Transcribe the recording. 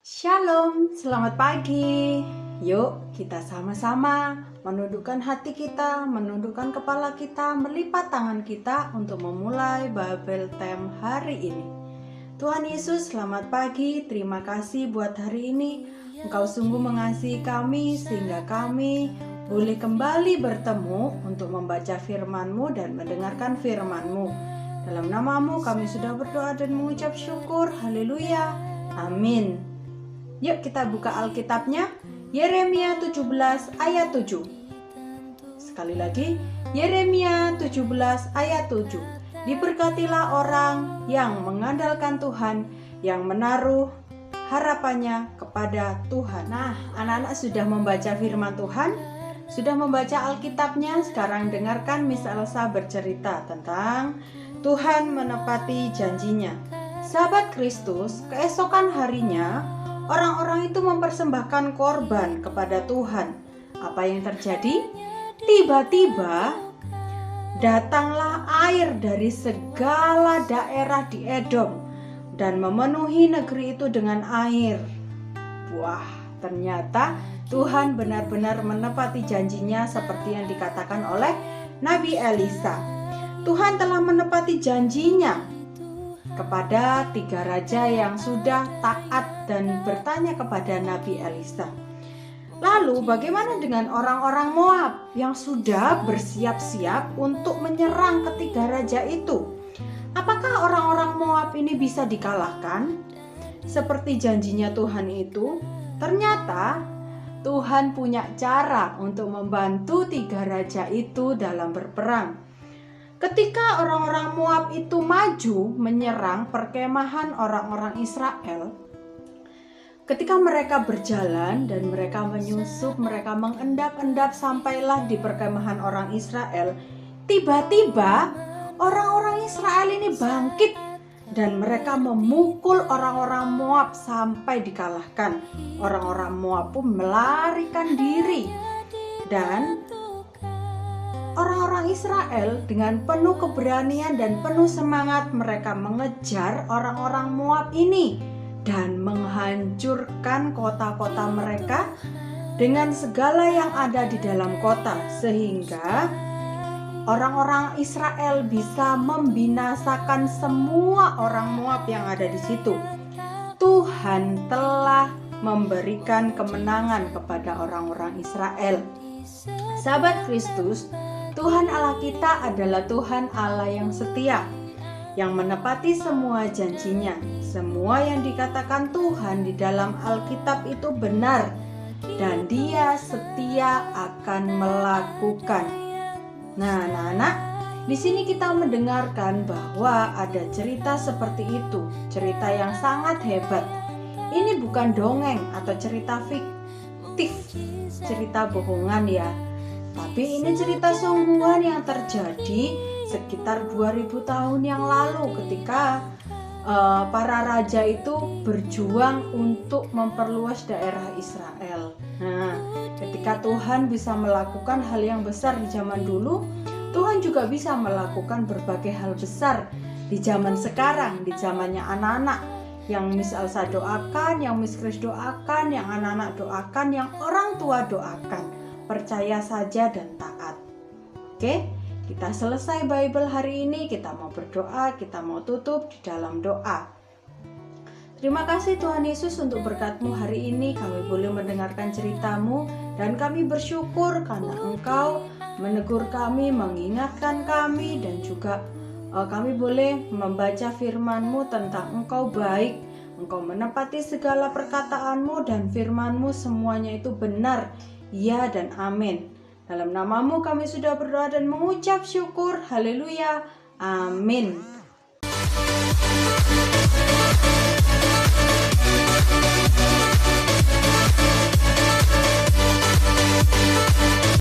Shalom, selamat pagi. Yuk kita sama-sama menundukkan hati kita, menundukkan kepala kita, melipat tangan kita untuk memulai Bible Time hari ini. Tuhan Yesus, selamat pagi. Terima kasih buat hari ini. Engkau sungguh mengasihi kami sehingga kami boleh kembali bertemu untuk membaca firman-Mu dan mendengarkan firman-Mu. Dalam nama-Mu kami sudah berdoa dan mengucap syukur. Haleluya. Amin. Yuk kita buka Alkitabnya, Yeremia 17 ayat 7. Sekali lagi, Yeremia 17 ayat 7. Diberkatilah orang yang mengandalkan Tuhan, yang menaruh harapannya kepada Tuhan. Nah, anak-anak sudah membaca firman Tuhan, sudah membaca Alkitabnya. Sekarang dengarkan Miss Elsa bercerita tentang Tuhan menepati janjinya. Sahabat Kristus, keesokan harinya orang-orang itu mempersembahkan korban kepada Tuhan. Apa yang terjadi? Tiba-tiba datanglah air dari segala daerah di Edom dan memenuhi negeri itu dengan air. Wah, ternyata Tuhan benar-benar menepati janjinya seperti yang dikatakan oleh Nabi Elisa. Tuhan telah menepati janjinya kepada 3 raja yang sudah taat dan bertanya kepada Nabi Elisa. Lalu bagaimana dengan orang-orang Moab yang sudah bersiap-siap untuk menyerang ketiga raja itu? Apakah orang-orang Moab ini bisa dikalahkan? Seperti janjinya Tuhan itu, ternyata Tuhan punya cara untuk membantu 3 raja itu dalam berperang. Ketika orang-orang Moab itu maju menyerang perkemahan orang-orang Israel, ketika mereka berjalan dan mereka menyusup, mereka mengendap-endap sampailah di perkemahan orang Israel, tiba-tiba orang-orang Israel ini bangkit dan mereka memukul orang-orang Moab sampai dikalahkan. Orang-orang Moab pun melarikan diri dan orang-orang Israel dengan penuh keberanian dan penuh semangat mereka mengejar orang-orang Moab ini dan menghancurkan kota-kota mereka dengan segala yang ada di dalam kota, sehingga orang-orang Israel bisa membinasakan semua orang Moab yang ada di situ. Tuhan telah memberikan kemenangan kepada orang-orang Israel. Sahabat Kristus, Tuhan Allah kita adalah Tuhan Allah yang setia, yang menepati semua janjinya. Semua yang dikatakan Tuhan di dalam Alkitab itu benar dan Dia setia akan melakukan. Nah, anak-anak, di sini kita mendengarkan bahwa ada cerita seperti itu, cerita yang sangat hebat. Ini bukan dongeng atau cerita fiktif, cerita bohongan ya. Tapi ini cerita sungguhan yang terjadi sekitar 2000 tahun yang lalu ketika para raja itu berjuang untuk memperluas daerah Israel. Nah, ketika Tuhan bisa melakukan hal yang besar di zaman dulu, Tuhan juga bisa melakukan berbagai hal besar di zaman sekarang, di zamannya anak-anak yang Miss Elsa doakan, yang Miss Chris doakan, yang anak-anak doakan, yang orang tua doakan. Percaya saja dan taat. Oke, kita selesai Bible hari ini. Kita mau berdoa, kita mau tutup di dalam doa. Terima kasih Tuhan Yesus untuk berkat-Mu hari ini. Kami boleh mendengarkan cerita-Mu dan kami bersyukur karena Engkau menegur kami, mengingatkan kami, dan juga kami boleh membaca firman-Mu tentang Engkau baik. Engkau menepati segala perkataan-Mu dan firman-Mu semuanya itu benar. Ya dan amin. Dalam nama-Mu kami sudah berdoa dan mengucap syukur. Haleluya. Amin.